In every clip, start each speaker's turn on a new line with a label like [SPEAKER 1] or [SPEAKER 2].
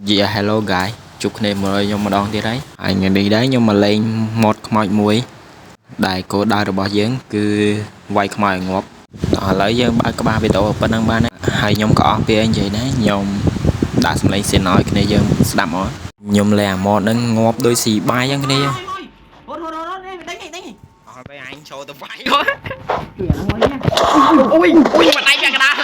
[SPEAKER 1] Yeah, hello guys. Chúcគ្នាមើលខ្ញុំម្ដងទៀតហើយថ្ងៃនេះដែរខ្ញុំមកលេងម៉ូតខ្មោចមួយដែលគោលដៅរបស់យើងគឺវាយខ្មោចឲ្យងាប់ឥឡូវយើងបើកក្បាលវីដេអូប៉ុណ្ណឹងបានហើយខ្ញុំក៏អស់ពេលនិយាយដែរខ្ញុំដាក់សំឡេងសៀនឲ្យគ្នាយើងស្ដាប់មកខ្ញុំលេងអាម៉ូតហ្នឹងងាប់ដូចស៊ីបាយយ៉ាងគ្នាអស់ពេលអញចូលទៅវាយអូយមិនដៃវាកណ្ដាល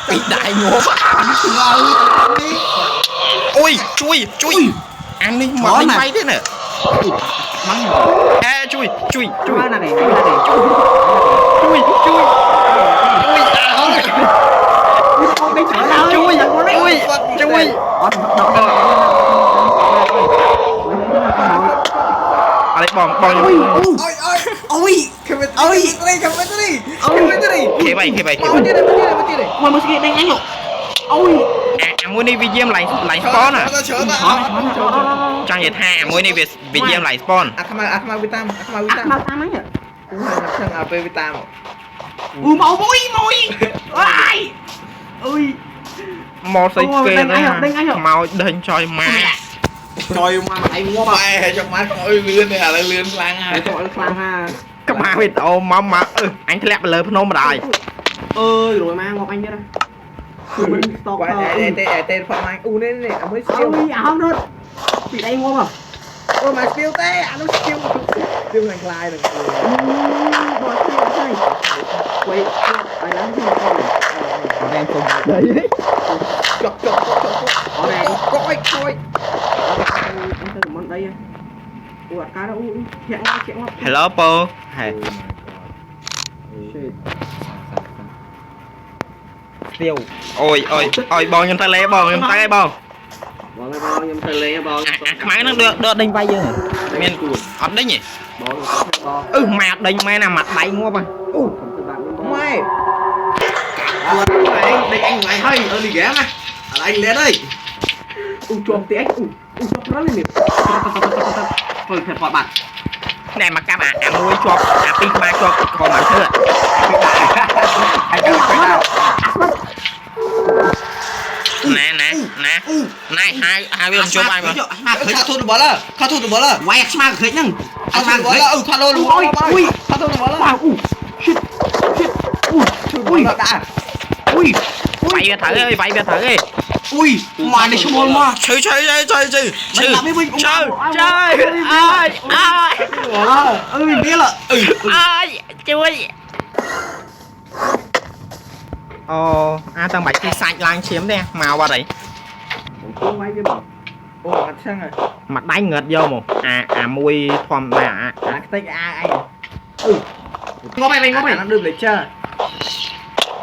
[SPEAKER 1] ពីដៃងាប់អូយជួយអានេះមកនេះវាយទៀតណាម៉ាំអេជួយណានេះជួយអត់ដកអរបងអូយគេមិនអើយគេមិនទេគេបាយមកស្គីដេញអញអូយអាមួយនេះវាយាមឡៃស្ពនចាញ់និយាយថាអាមួយនេះវាយាមឡៃស្ពនអាខ្មៅវាតាមអញអូឆឹងឲ្យពេលវាតាមមកមួយអាយអូយមកស្អីគេណាខ្មោចដេញចយម៉ាចយម៉ាអីងាប់បែចុកម៉ាអើយលឿនទេឥឡូវលឿនខ្លាំងហើយខ្លាំងហាក្បាលវីដេអូមកអញធ្លាក់ទៅលើភ្នំម្ដាយអើយរួយម៉ាងាប់អញទៀតគឺមិនស្តុកទេផម៉ាញ់អ៊ូនេះអាមួយស្ទៀវអោរត់ពីដៃងាប់អូមកស្ទៀវទេអានោះស្ទៀវនឹងខ្លាយនឹងបោះស្ទៀវទៅវ៉ៃអាឡើងទីមកអរែងគុំដៃចុកអរែងកុយទៅមិនដៃអូអាការអូធាក់ងាប់ Hello ពូហេស្ទៀវអូយបងខ្ញុំទៅលេបងខ្ញុំទៅឯងបងខ្ញុំទៅលេបងខ្មៅហ្នឹងដកដេញវាយយើងមានអត់ដេញទេបងមកដេញមែនអាមកដៃងាប់ហ្នឹងអូម៉ែដេញអញថ្ងៃហើយអឺលីហ្គេមណាអញលេនហើយអូជាប់ទីអញអូជាប់ប្រលនេះធ្វើផែផតបាត់ណែមកកាប់អាមួយជាប់អាពីរក្បាលជាប់ខំមកធ្វើអញកាប់ទៅដល់ណែហើយវាជុំបាយមកឃើញធូតបលវាយស្មាឃើញហ្នឹងស្មាឃើញថាលោលូថាធូតបលអូ shit អូដាក់វាត្រូវអើយមកនេះឈ្មោះមកឈឺអើយវាលជួយអូអាតាំងបាច់ទីសាច់ឡើងឈាមទេមកបាត់អីវាយវាអូអត់ចឹងមកដៃងឹតយកមកអាមួយធម្មតាអាខ្ទេចអាឯងងាប់ឯងអាដូចលេចើ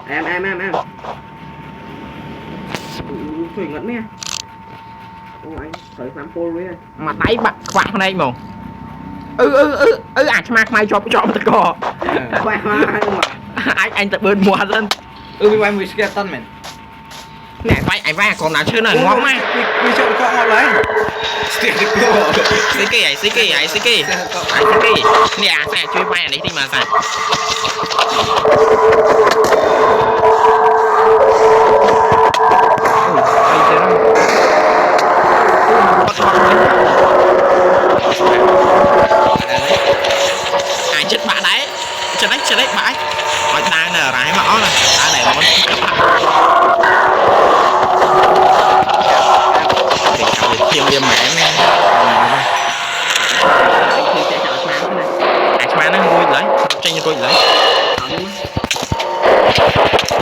[SPEAKER 1] អែមជួយងឹតនេះអូអញត្រូវតាមពលវាមកដៃបាក់ខ្វាក់ភ្នែកមកអាឆ្មាខ្មៅជាប់តកខ្វាក់អញទៅបឺនមាត់ហ្នឹងវាវាយមួយ skeleton មែនណែវាយអាកូនណាឈឺណាងាប់មកវាចូលកកមកឡើយស្ទះទៅគោស្អីគេនេះអាសាជួយវាយអានេះទីមកអាសាអាចិត្តបាក់ដែរចិត្តបាក់ឲ្យដើរនៅរ៉ាយមកអស់ណាដើរតែមកជាលៀមមែនអាឆ្មាហ្នឹងរួចឡើយចេញរួចឡើយ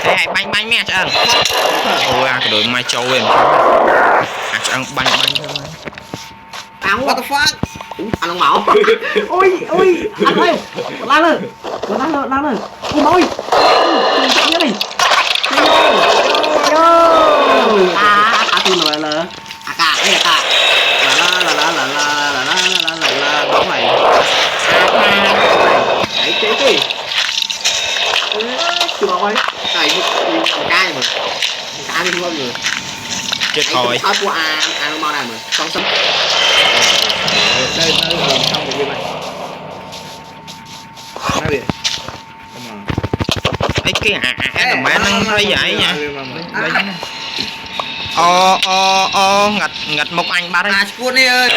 [SPEAKER 1] តែឲ្យបាញ់មែនឆ្អឹងអូអាកដួយមកចូលវិញអាឆ្អឹងបាញ់ទៅអា what the fuck អានឹងមកអូយអត់ហើយឡើងលើអូមកនេះនេះអាទូនៅលើអាកាឡាបងហើយអីទេជួបហើយតែកាយមើលកាយនេះមកមើលចិត្តអើយឲ្យពួកអាមកដែរមើលសងសឹមនៅក្នុងមួយវាមកណាវា ấy cái làm bán năng hay vậy nha ngặt ngặt một anh ba đấy cuốn đi ơi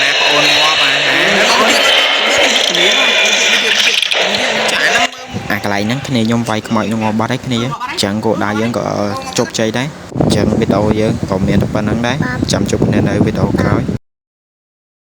[SPEAKER 1] nè ôn qua bà cái này nắng cái này nhom vay mọi nhom ba đấy cái này chẳng có đa dân có chụp chơi đấy chẳng biết đâu dân còn miền bắc nắng đấy chăm chụp nên đây video cái